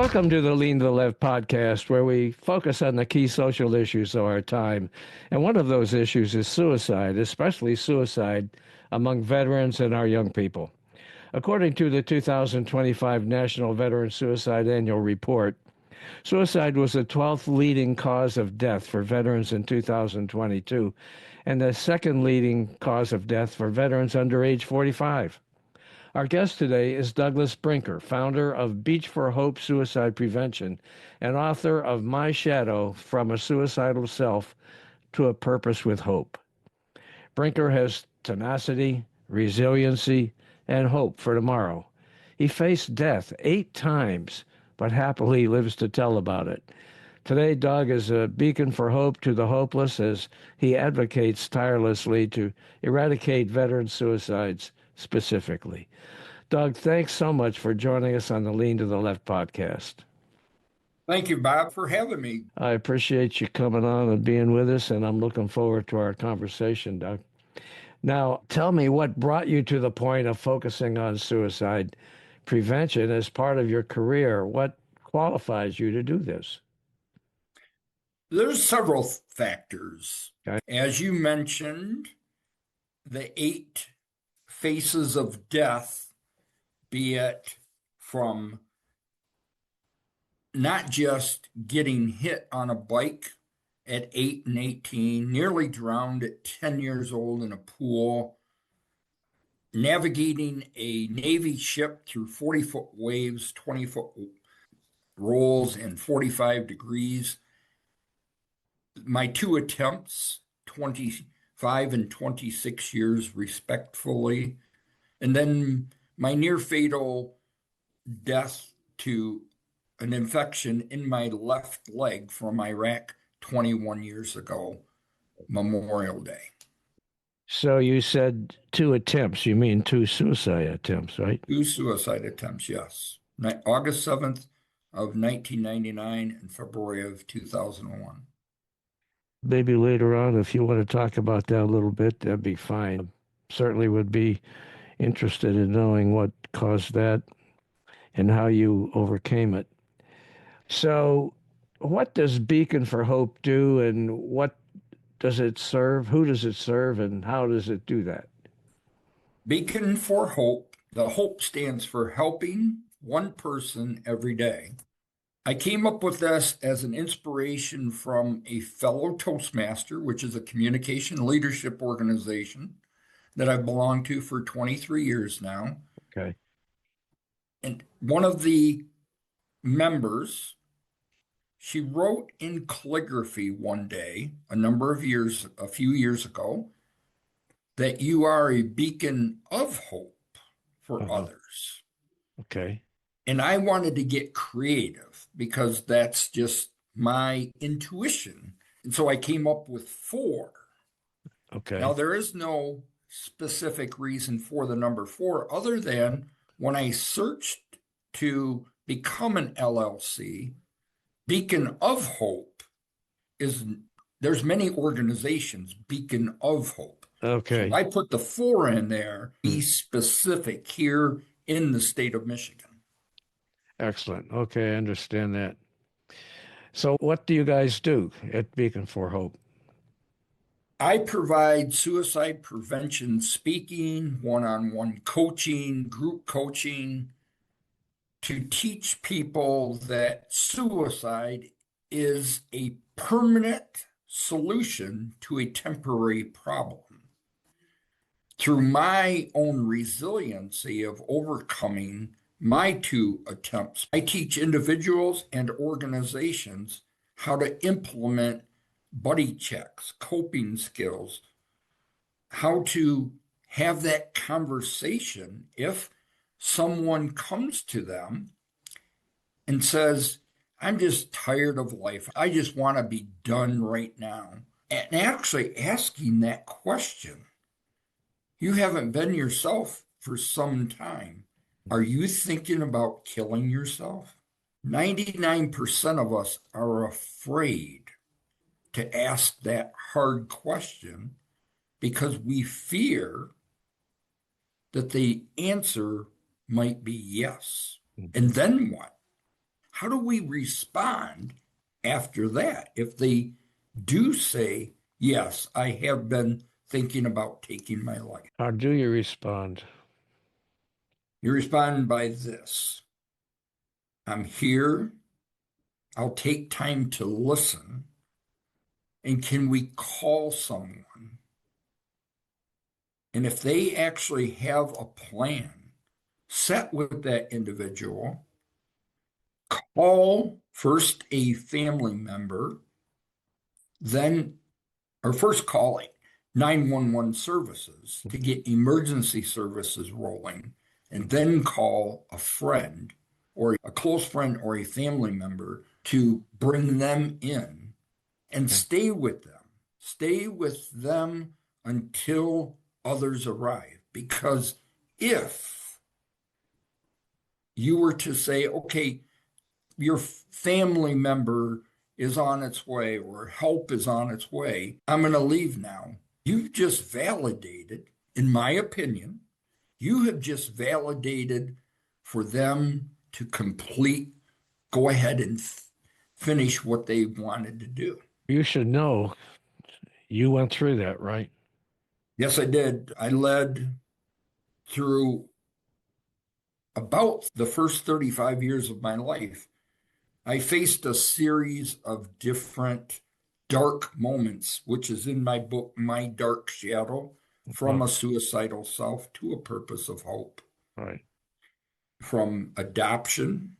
Welcome to the Lean to the Left podcast, where we focus on the key social issues of our time. And one of those issues is suicide, especially suicide among veterans and our young people. According to the 2025 National Veteran Suicide Annual Report, suicide was the 12th leading cause of death for veterans in 2022, and the second leading cause of death for veterans under age 45. Our guest today is Douglas Brinker, founder of Beacon4Hope Suicide Prevention and author of My Shadow: From a Suicidal Self to a Purpose with Hope. Brinker has tenacity, resiliency, and hope for tomorrow. He faced death 8 times, but happily lives to tell about it. Today, Doug is a beacon for hope to the hopeless as he advocates tirelessly to eradicate veteran suicides specifically. Doug, thanks so much for joining us on the Lean to the Left podcast. Thank you, Bob, for having me. I appreciate you coming on and being with us, and I'm looking forward to our conversation, Doug. Now, tell me what brought you to the point of focusing on suicide prevention as part of your career. What qualifies you to do this? There's several factors. Okay. As you mentioned, the 8 faces of death, be it from not just getting hit on a bike at 8 and 18, nearly drowned at 10 years old in a pool, navigating a Navy ship through 40-foot waves, 20-foot rolls, and 45 degrees. My 2 attempts, 25 and 26 years respectively, and then my near-fatal death to an infection in my left leg from Iraq 21 years ago, Memorial Day. So you said 2 attempts. You mean 2 suicide attempts, right? 2 suicide attempts, yes. August 7th of 1999 and February of 2001. Maybe later on, if you want to talk about that a little bit, that'd be fine. Certainly would be interested in knowing what caused that and how you overcame it. So what does Beacon4Hope do, and what does it serve? Who does it serve, and how does it do that? Beacon4Hope, the hope stands for helping one person every day. I came up with this as an inspiration from a fellow Toastmaster, which is a communication leadership organization that I've belonged to for 23 years now. Okay. And one of the members, she wrote in calligraphy one day, a few years ago, that you are a beacon of hope for others. Okay. And I wanted to get creative because that's just my intuition. And so I came up with 4. Okay. Now, there is no specific reason for the number 4 other than when I searched to become an LLC, Beacon of Hope there's many organizations, Beacon of Hope. Okay. So I put the 4 in there, be specific here in the state of Michigan. Excellent. Okay, I understand that. So what do you guys do at Beacon4Hope? I provide suicide prevention speaking, one-on-one coaching, group coaching, to teach people that suicide is a permanent solution to a temporary problem. Through my own resiliency of overcoming my 2 attempts, I teach individuals and organizations how to implement buddy checks, coping skills, how to have that conversation if someone comes to them and says, I'm just tired of life. I just want to be done right now. And actually asking that question. You haven't been yourself for some time. Are you thinking about killing yourself? 99% of us are afraid to ask that hard question because we fear that the answer might be yes. And then what? How do we respond after that? If they do say, yes, I have been thinking about taking my life. How do you respond? You respond by this: I'm here. I'll take time to listen. And can we call someone? And if they actually have a plan set with that individual, call first a family member, then, or first call 911 services to get emergency services rolling, and then call a friend or a close friend or a family member to bring them in and Okay. stay with them. Stay with them until others arrive. Because if you were to say, okay, your family member is on its way or help is on its way, I'm going to leave now. You've just validated, in my opinion, you have just validated for them to go ahead and finish what they wanted to do. You should know you went through that, right? Yes, I did. I led through about the first 35 years of my life. I faced a series of different dark moments, which is in my book, My Dark Shadow, From Oh, a Suicidal Self to a Purpose of Hope. right. From adoption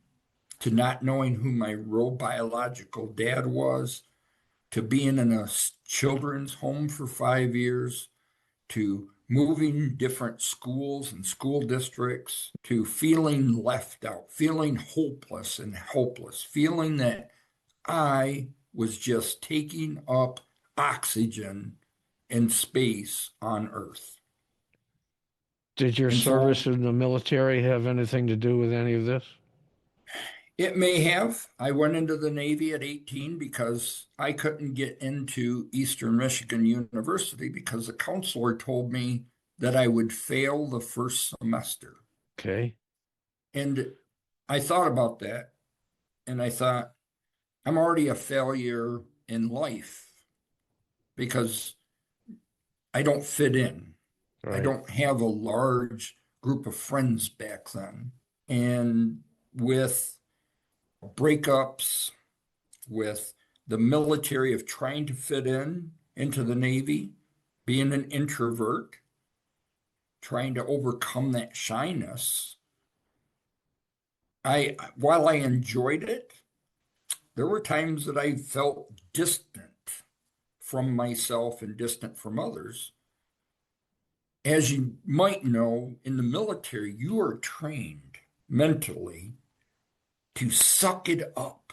to not knowing who my real biological dad was, to being in a children's home for 5 years, to moving different schools and school districts, to feeling left out, feeling hopeless and helpless, feeling that I was just taking up oxygen and space on Earth. Did your And so service in the military have anything to do with any of this? it may have. I went into the Navy at 18 because I couldn't get into Eastern Michigan University because the counselor told me that I would fail the first semester. Okay. And I thought about that and I thought, I'm already a failure in life because I don't fit in. I Right. don't have a large group of friends back then. And with breakups, with the military of trying to fit in into the Navy, being an introvert, trying to overcome that shyness, while I enjoyed it, there were times that I felt distant from myself and distant from others. As you might know, in the military, you are trained mentally to suck it up,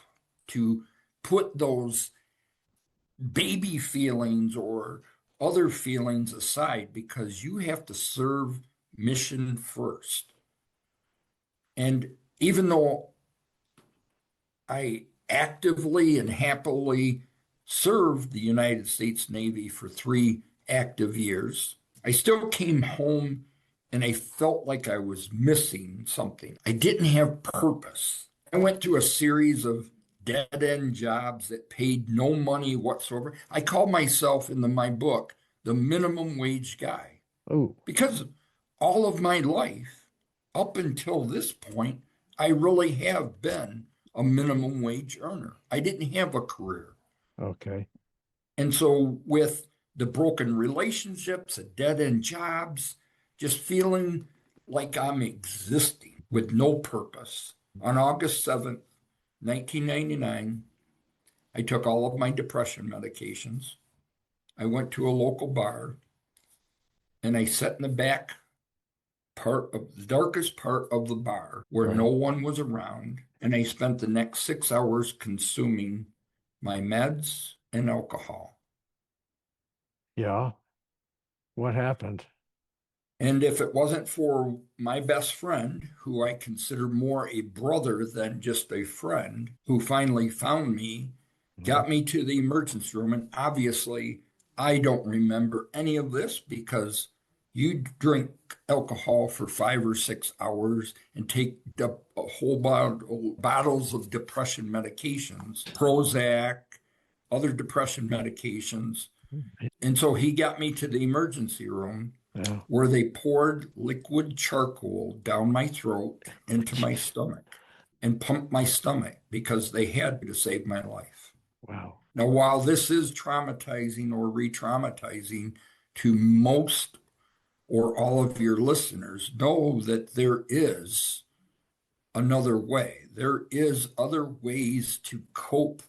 to put those baby feelings or other feelings aside because you have to serve mission first. And even though I actively and happily served the United States Navy for 3 active years, I still came home and I felt like I was missing something. I didn't have purpose. I went through a series of dead end jobs that paid no money whatsoever. I call myself in my book the minimum wage guy Oh, because all of my life up until this point, I really have been a minimum wage earner. I didn't have a career. okay. And so, with the broken relationships, the dead end jobs, just feeling like I'm existing with no purpose. On August 7th, 1999, I took all of my depression medications. I went to a local bar and I sat in the back part of the darkest part of the bar where no Right. one was around. And I spent the next 6 hours consuming my meds and alcohol. Yeah. What happened? And if it wasn't for my best friend, who I consider more a brother than just a friend, who finally found me, Mhm. got me to the emergency room. And obviously, I don't remember any of this because You drink alcohol for 5 or 6 hours and take a whole bottles of depression medications, Prozac, other depression medications. And so he got me to the emergency room Yeah. where they poured liquid charcoal down my throat into my stomach and pumped my stomach because they had to save my life. Wow. Now, while this is traumatizing or re-traumatizing to most or all of your listeners, know that there is another way. There is other ways to cope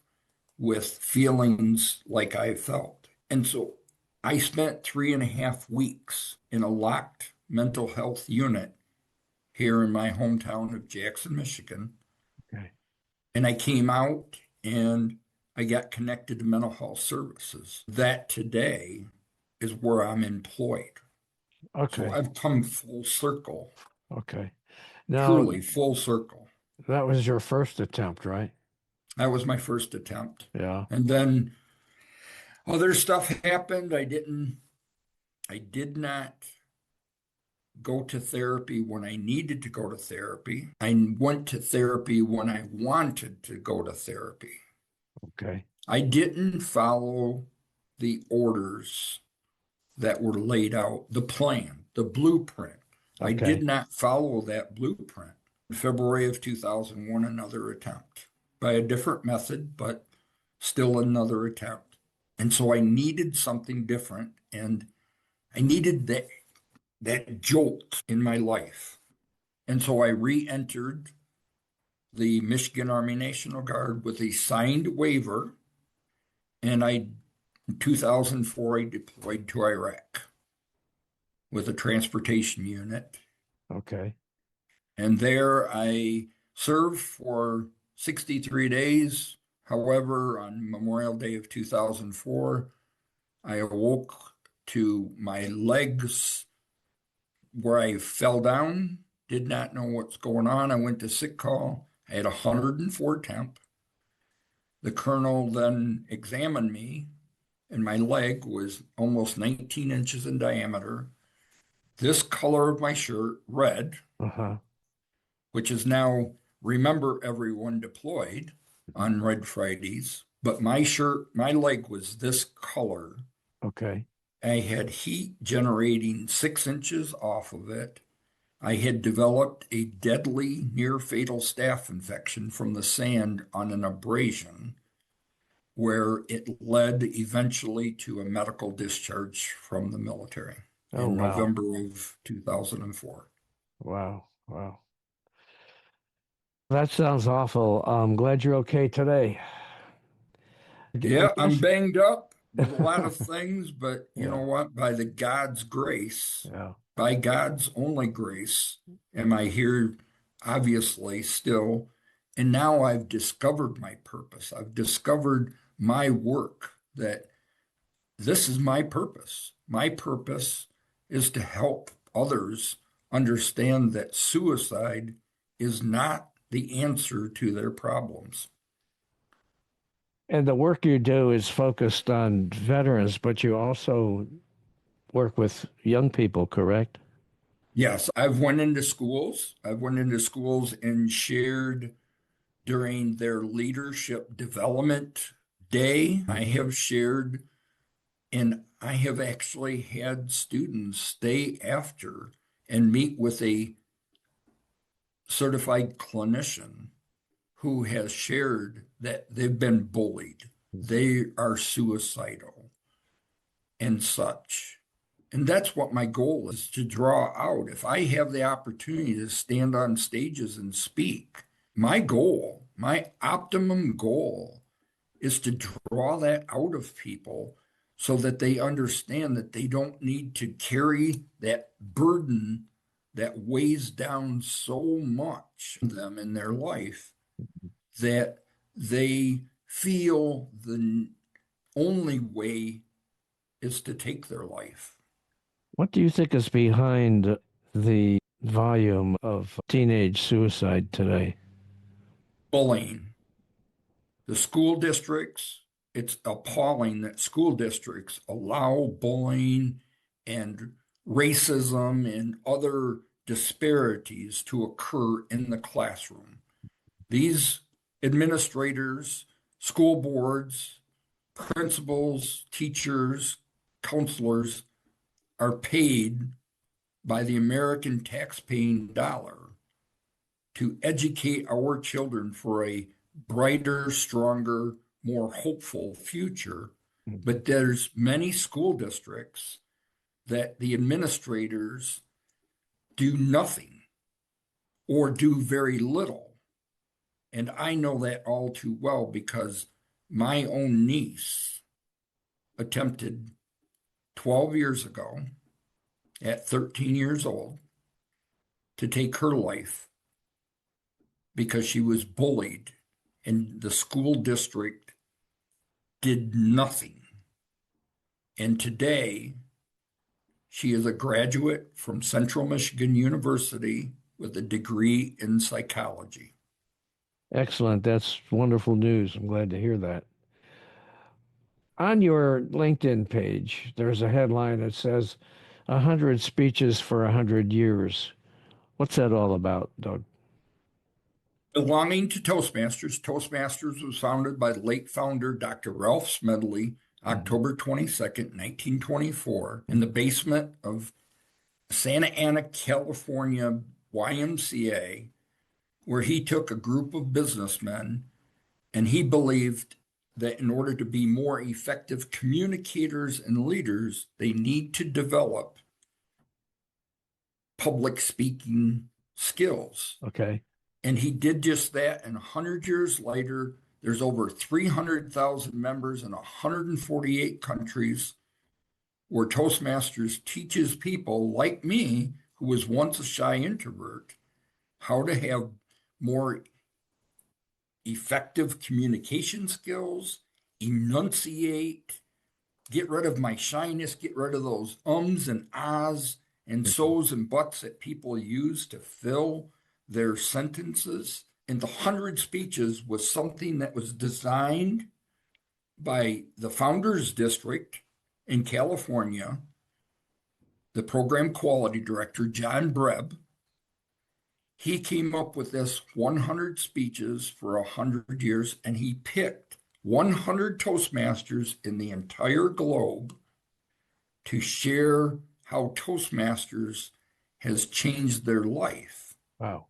with feelings like I felt. And so I spent 3.5 weeks in a locked mental health unit here in my hometown of Jackson, Michigan. Okay. And I came out and I got connected to mental health services. That today is where I'm employed. So Okay. I've come full circle, Okay. Now, truly full circle. that was your first attempt, right? That was my first attempt. Yeah. And then other stuff happened. I did not go to therapy when I needed to go to therapy. I went to therapy when I wanted to go to therapy. Okay. I didn't follow the orders that were laid out, the plan, the blueprint. I did Okay. not follow that blueprint. In February of 2001, another attempt by a different method, but still another attempt. And so I needed something different, and I needed that jolt in my life. And so I re-entered the Michigan Army National Guard with a signed waiver, and in 2004, I deployed to Iraq with a transportation unit. Okay. And there I served for 63 days. However, on Memorial Day of 2004, I awoke to my legs where I fell down, did not know what's going on. I went to sick call. I had 104 temp. The colonel then examined me, and my leg was almost 19 inches in diameter. This color of my shirt, red, Uh-huh. which is now remember everyone deployed on Red Fridays, but my shirt, my leg was this color. Okay. I had heat generating 6 inches off of it. I had developed a deadly near fatal staph infection from the sand on an abrasion where it led eventually to a medical discharge from the military Oh, in wow. November of 2004. Wow. Wow. That sounds awful. I'm glad you're okay today. I Yeah, I'm guess. banged up with a lot of things, but you know Yeah. what? By the God's grace, Yeah. by God's only grace, am I here, obviously, still. And now I've discovered my purpose. I've discovered my work, that this is my purpose. My purpose is to help others understand that suicide is not the answer to their problems. And the work you do is focused on veterans, but you also work with young people, correct? Yes, I've went into schools. I've went into schools and shared during their leadership development day. I have shared, and I have actually had students stay after and meet with a certified clinician who has shared that they've been bullied, they are suicidal and such. And that's what my goal is, to draw out. If I have the opportunity to stand on stages and speak, my goal, my optimum goal, is to draw that out of people so that they understand that they don't need to carry that burden that weighs down so much them in their life, that they feel the only way is to take their life. What do you think is behind the volume of teenage suicide today? Bullying. The school districts, it's appalling that school districts allow bullying and racism and other disparities to occur in the classroom. These administrators, school boards, principals, teachers, counselors are paid by the American tax-paying dollar to educate our children for a brighter, stronger, more hopeful future. Mhm. But there's many school districts that the administrators do nothing or do very little. And I know that all too well because my own niece attempted 12 years ago at 13 years old to take her life because she was bullied and the school district did nothing. And today, she is a graduate from Central Michigan University with a degree in psychology. Excellent. That's wonderful news. I'm glad to hear that. On your LinkedIn page, there's a headline that says 100 speeches for 100 years. What's that all about, Doug? Belonging to Toastmasters, Toastmasters was founded by the late founder, Dr. Ralph Smedley, Mhm. October 22nd, 1924, in the basement of Santa Ana, California YMCA, where he took a group of businessmen and he believed that in order to be more effective communicators and leaders, they need to develop public speaking skills. Okay. And he did just that. And 100 years later, there's over 300,000 members in 148 countries where Toastmasters teaches people like me, who was once a shy introvert, how to have more effective communication skills, enunciate, get rid of my shyness, get rid of those ums and ahs and Mhm. so's and buts that people use to fill their sentences. And the 100 speeches was something that was designed by the Founders District in California, the program quality director, John Breb. He came up with this 100 speeches for 100 years, and he picked 100 Toastmasters in the entire globe to share how Toastmasters has changed their life. Wow.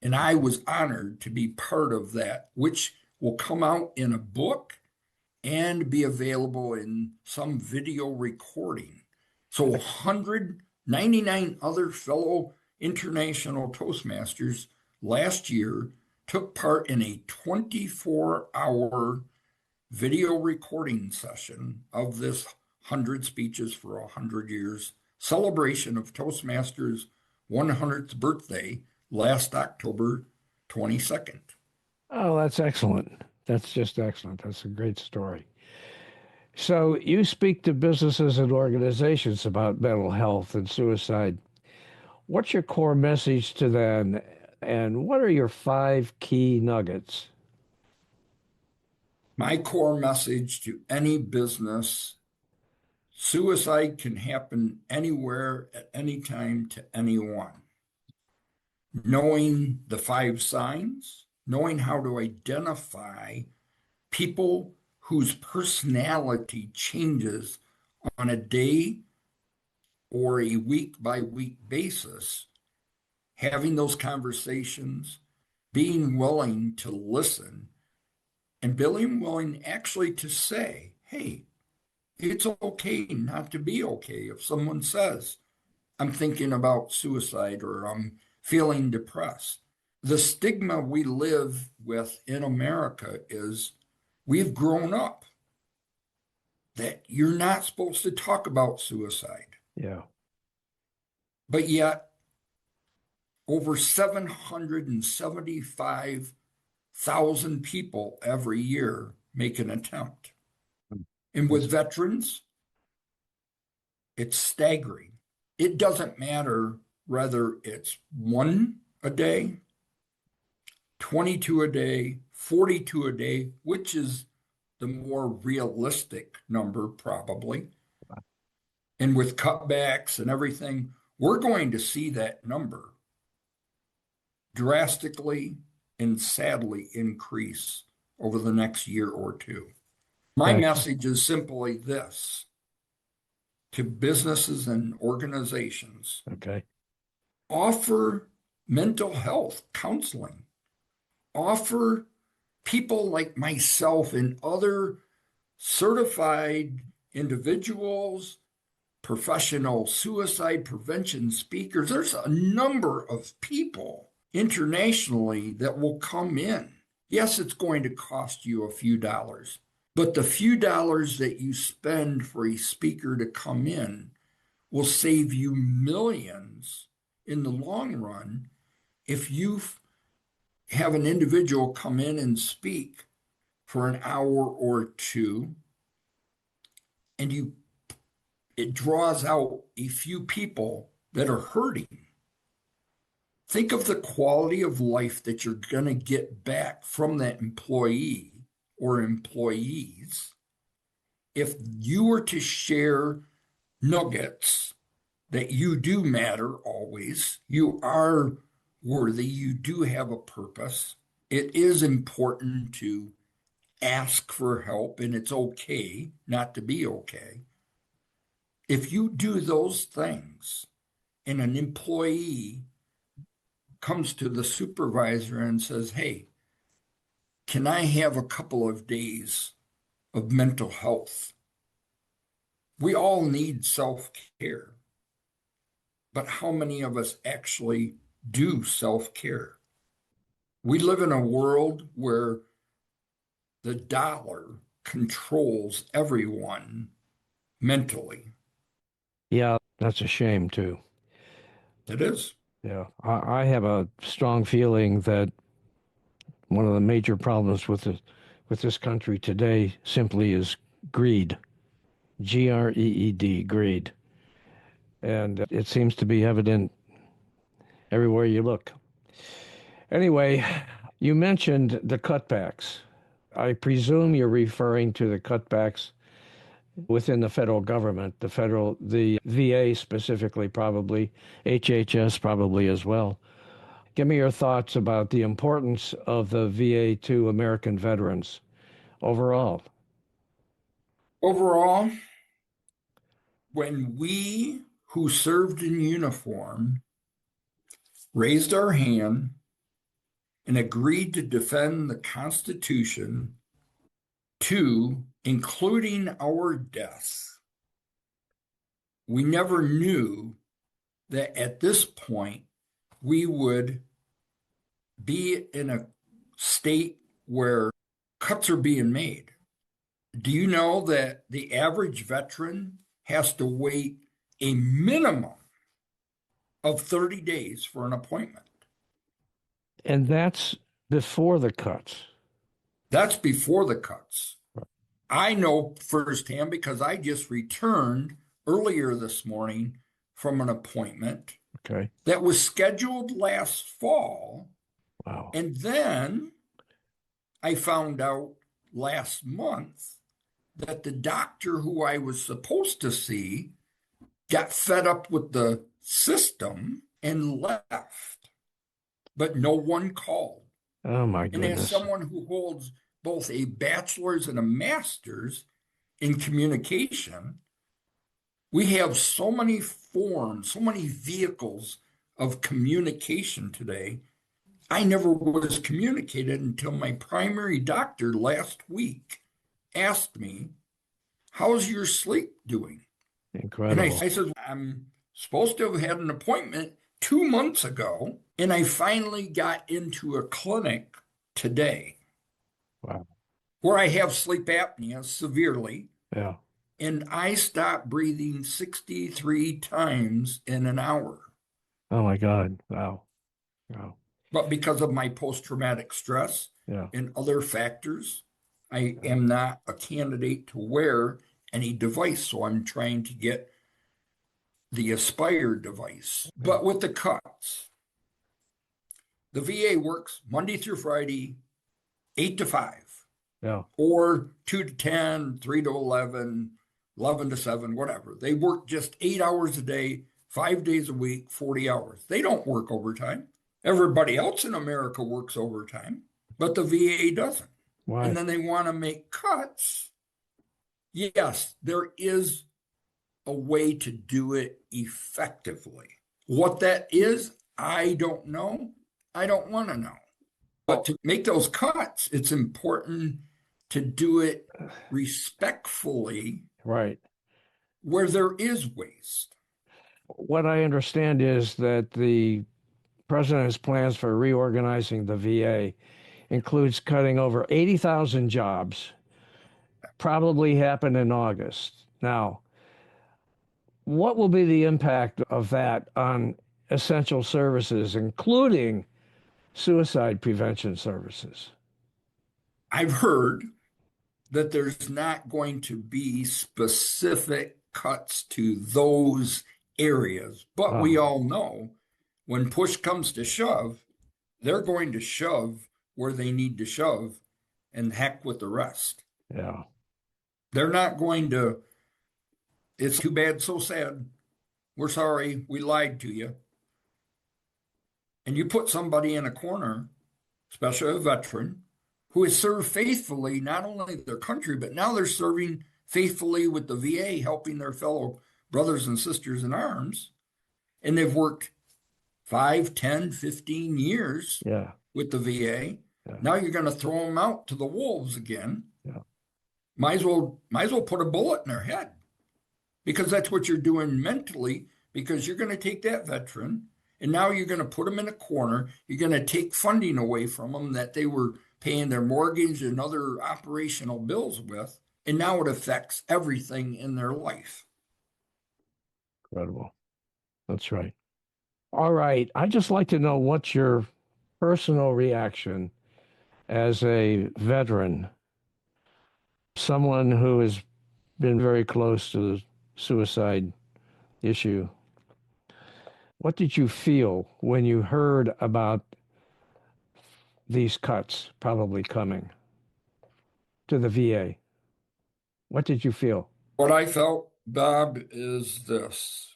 And I was honored to be part of that, which will come out in a book and be available in some video recording. So 199 other fellow international Toastmasters last year took part in a 24-hour video recording session of this 100 speeches for 100 years celebration of Toastmasters' 100th birthday last October 22nd. Oh, that's excellent. That's just excellent. That's a great story. So, you speak to businesses and organizations about mental health and suicide. What's your core message to them, and what are your five key nuggets? My core message to any business: suicide can happen anywhere at any time to anyone. Knowing the five signs, knowing how to identify people whose personality changes on a day or a week by week basis, having those conversations, being willing to listen, and being willing actually to say, hey, it's okay not to be okay. If someone says, I'm thinking about suicide or I'm feeling depressed, the stigma we live with in America is we've grown up that you're not supposed to talk about suicide. Yeah. But yet, over 775,000 people every year make an attempt. And with That's veterans, it's staggering. It doesn't matter whether it's one a day, 22 a day, 42 a day, which is the more realistic number, probably. And with cutbacks and everything, we're going to see that number drastically and sadly increase over the next year or two. My Thanks. message is simply this to businesses and organizations: Okay. offer mental health counseling, offer people like myself and other certified individuals, professional suicide prevention speakers. There's a number of people internationally that will come in. Yes, it's going to cost you a few dollars, but the few dollars that you spend for a speaker to come in will save you millions in the long run if you have an individual come in and speak for an hour or two, and it draws out a few people that are hurting. Think of the quality of life that you're going to get back from that employee or employees if you were to share nuggets that you do matter always. You are worthy. You do have a purpose. It is important to ask for help, and it's okay not to be okay. If you do those things and an employee comes to the supervisor and says, hey, can I have a couple of days of mental health? We all need self-care, but how many of us actually do self-care? We live in a world where the dollar controls everyone mentally. Yeah, that's a shame too. It is. Yeah, I have a strong feeling that one of the major problems with this country today simply is greed. Greed, greed. And it seems to be evident everywhere you look. Anyway, you mentioned the cutbacks. I presume you're referring to the cutbacks within the federal government, the VA specifically, probably, HHS probably as well. Give me your thoughts about the importance of the VA to American veterans overall. Overall, when we who served in uniform raised our hand and agreed to defend the Constitution to including our death, we never knew that at this point we would be in a state where cuts are being made. Do you know that the average veteran has to wait a minimum of 30 days for an appointment? And that's before the cuts. That's before the cuts. I know firsthand because I just returned earlier this morning from an appointment Okay. that was scheduled last fall. Wow. And then I found out last month that the doctor who I was supposed to see got fed up with the system and left, but no one called. Oh my And as goodness. someone who holds both a bachelor's and a master's in communication, we have so many forms, so many vehicles of communication today. I never was communicated until my primary doctor last week asked me, how's your sleep doing? And I Incredible. said, I'm supposed to have had an appointment 2 months ago, and I finally got into a clinic today Wow. where I have sleep apnea severely, Yeah. and I stopped breathing 63 times in an hour. Oh my God. Wow. Wow. But because of my post-traumatic stress Yeah. and other factors, I Yeah. am not a candidate to wear any device. So I'm trying to get the Aspire device. Yeah. But with the cuts, the VA works Monday through Friday, 8 to 5, Yeah. or 2 to 10, 3 to 11, 11 to 7, whatever. They work just 8 hours a day, 5 days a week, 40 hours. They don't work overtime. Everybody else in America works overtime, but the VA doesn't. And Why? then they want to make cuts. Yes, there is a way to do it effectively. What that is, I don't know. I don't want to know. But to make those cuts, it's important to do it respectfully Right. where there is waste. What I understand is that the president's plans for reorganizing the VA includes cutting over 80,000 jobs, probably happen in August. Now, what will be the impact of that on essential services, including suicide prevention services? I've heard that there's not going to be specific cuts to those areas, but we Oh, all know when push comes to shove, they're going to shove where they need to shove and heck with the rest. yeah, They're not going to, it's too bad, so sad. We're sorry, we lied to you. And you put somebody in a corner, especially a veteran, who has served faithfully not only their country, but now they're serving faithfully with the VA, helping their fellow brothers and sisters in arms. And they've worked 5, 10, 15 years yeah, with the VA. yeah, Now you're going to throw them out to the wolves again. yeah. Might as well put a bullet in their head, because that's what you're doing mentally, because you're going to take that veteran and now you're going to put them in a corner. You're going to take funding away from them that they were paying their mortgage and other operational bills with. And now it affects everything in their life. Incredible. That's right. All right. I'd just like to know what's your personal reaction as a veteran, someone who has been very close to the suicide issue. What did you feel when you heard about these cuts probably coming to the VA? What did you feel? What I felt, Bob, is this,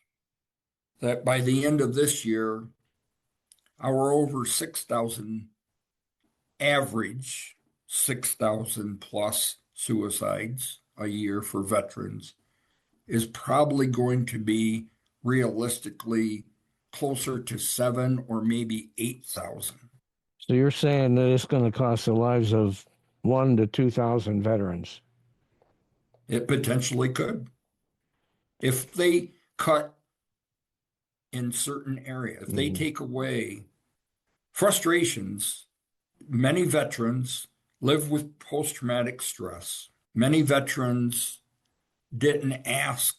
that by the end of this year, our over 6,000 average 6,000 plus suicides a year for veterans is probably going to be realistically closer to 7 or maybe 8,000. So you're saying that it's going to cost the lives of 1 to 2,000 veterans? It potentially could. If they cut in certain areas, if they take away frustrations, many veterans live with post-traumatic stress. Many veterans didn't ask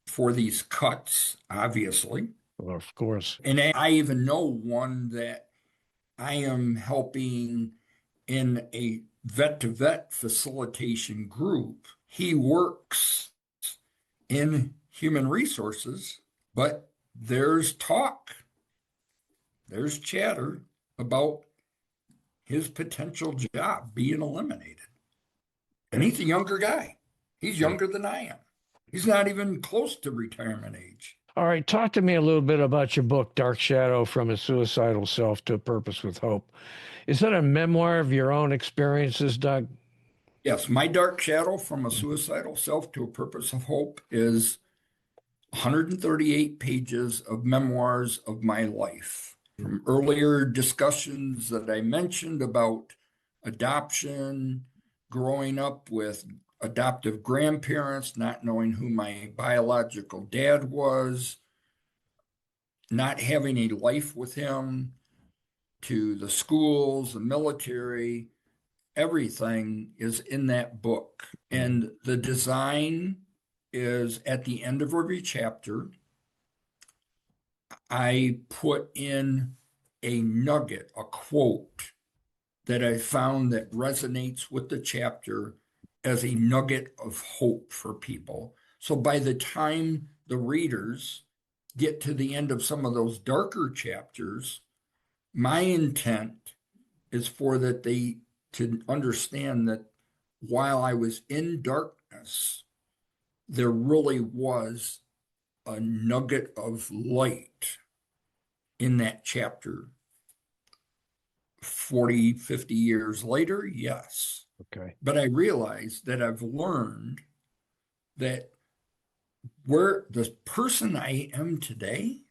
for these cuts, obviously. Well, of course. And I even know one that I am helping in a vet-to-vet facilitation group. He works in human resources, but there's talk, there's chatter about his potential job being eliminated. And he's a younger guy. He's younger than I am. He's not even close to retirement age. All right, talk to me a little bit about your book, Dark Shadow: From a Suicidal Self to a Purpose with Hope. Is that a memoir of your own experiences, Doug? Yes, my dark shadow from a suicidal self to a purpose of hope is 138 pages of memoirs of my life. From earlier discussions that I mentioned about adoption, growing up with adoptive grandparents, not knowing who my biological dad was, not having a life with him, to the schools, the military, everything is in that book. And the design is at the end of every chapter. I put in a nugget, a quote that I found that resonates with the chapter as a nugget of hope for people. So by the time the readers get to the end of some of those darker chapters, my intent is for that they to understand that while I was in dark darkness, there really was a nugget of light in that chapter. 40, 50 years later, yes. Okay. But I realized that I've learned that where the person I am today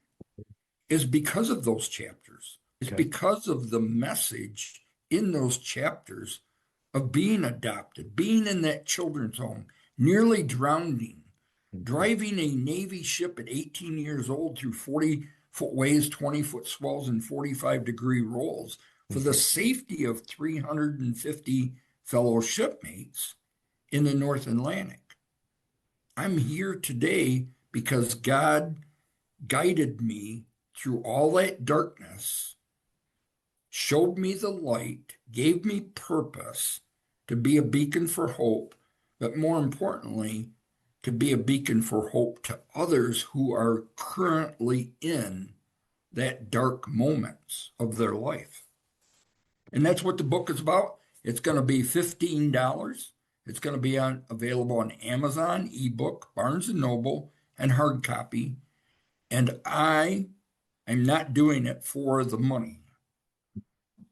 is because of those chapters. It's Okay. because of the message in those chapters of being adopted, being in that children's home, nearly drowning, Okay. driving a Navy ship at 18 years old through 40-foot waves, 20-foot swells, and 45-degree rolls for the Okay. safety of 350 fellow shipmates in the North Atlantic. I'm here today because God guided me through all that darkness, showed me the light, gave me purpose to be a beacon for hope, but more importantly, to be a beacon for hope to others who are currently in that dark moments of their life. And that's what the book is about. It's going to be $15. It's going to be available on Amazon, ebook, Barnes and Noble, and hard copy. And I am not doing it for the money.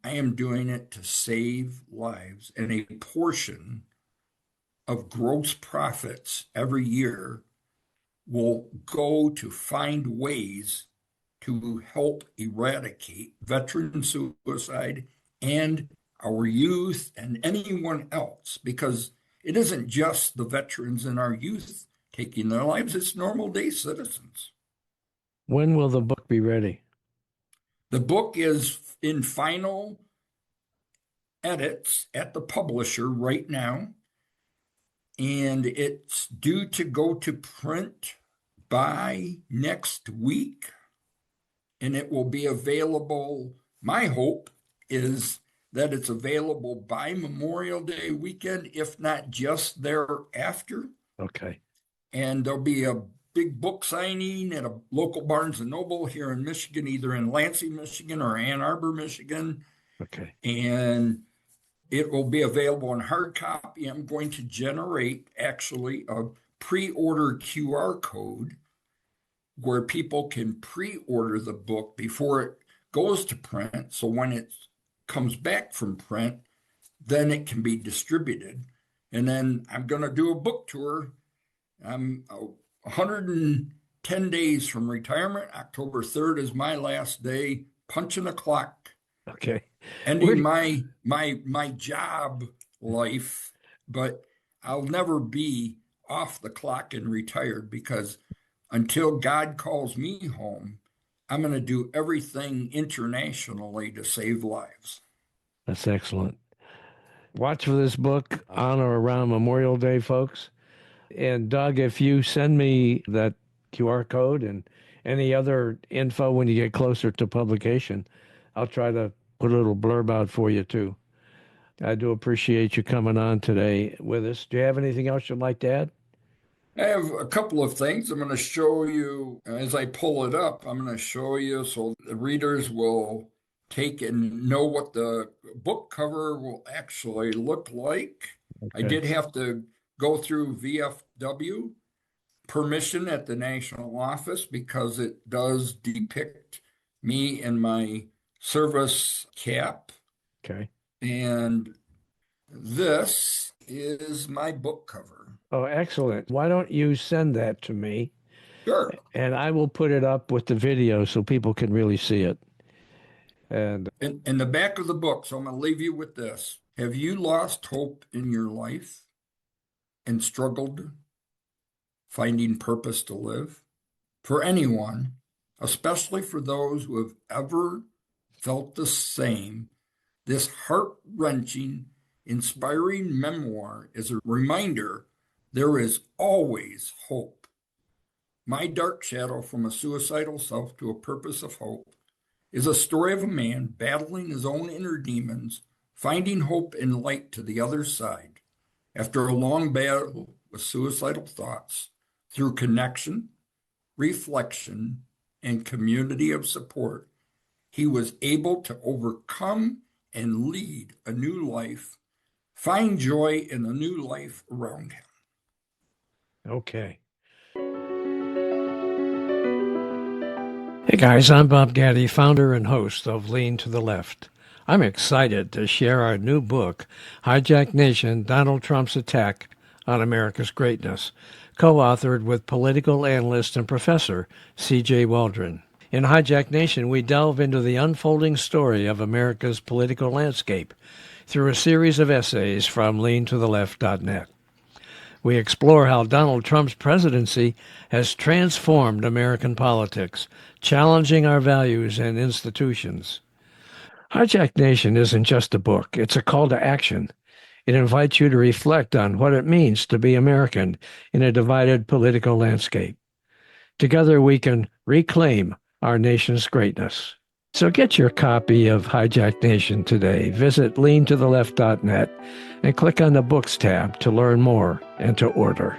I am doing it to save lives. And a portion of gross profits every year will go to find ways to help eradicate veteran suicide and our youth and anyone else, because it isn't just the veterans and our youth taking their lives, it's normal day citizens. When will the book be ready? The book is in final edits at the publisher right now, and it's due to go to print by next week, and it will be available. My hope is that it's available by Memorial Day weekend, if not just thereafter. Okay. And there'll be a big book signing at a local Barnes and Noble here in Michigan, either in Lansing, Michigan or Ann Arbor, Michigan. Okay. And it will be available in hard copy. I'm going to generate actually a pre-order QR code where people can pre-order the book before it goes to print. So when it comes back from print, then it can be distributed. And then I'm going to do a book tour. I'm 110 days from retirement. October 3rd is my last day, punching a clock, Okay. Where ending do, my job life, but I'll never be off the clock and retired, because until God calls me home, I'm going to do everything internationally to save lives. that's excellent. Watch for this book on or around Memorial Day, folks. And Doug, if you send me that QR code and any other info when you get closer to publication, I'll try to put a little blurb out for you too. I do appreciate you coming on today with us. Do you have anything else you'd like to add? I have a couple of things I'm going to show you as I pull it up. I'm going to show you so the readers will take and know what the book cover will actually look like. I Okay. did have to go through VFW permission at the national office because it does depict me in my service cap. Okay. And this is my book cover. Oh, excellent. Why don't you send that to me Sure. and I will put it up with the video so people can really see it. And In the back of the book, so I'm going to leave you with this. Have you lost hope in your life and struggled finding purpose to live? For anyone, especially for those who have ever felt the same, this heart-wrenching, inspiring memoir is a reminder there is always hope. My Dark Shadow from a Suicidal Self to a Purpose of Hope is a story of a man battling his own inner demons, finding hope and light to the other side after a long battle with suicidal thoughts. Through connection, reflection, and community of support, he was able to overcome and lead a new life, find joy in the new life around him. Okay. Hey guys, I'm Bob Gaddy, founder and host of Lean to the Left. I'm excited to share our new book, Hijack Nation, Donald Trump's Attack on America's Greatness, co-authored with political analyst and professor C.J. Waldron. In Hijack Nation, we delve into the unfolding story of America's political landscape through a series of essays from leantotheleft.net. We explore how Donald Trump's presidency has transformed American politics, challenging our values and institutions. Hijack Nation isn't just a book, it's a call to action. It invites you to reflect on what it means to be American in a divided political landscape. Together we can reclaim our nation's greatness. So get your copy of Hijack Nation today. Visit leantotheleft.net and click on the Books tab to learn more and to order.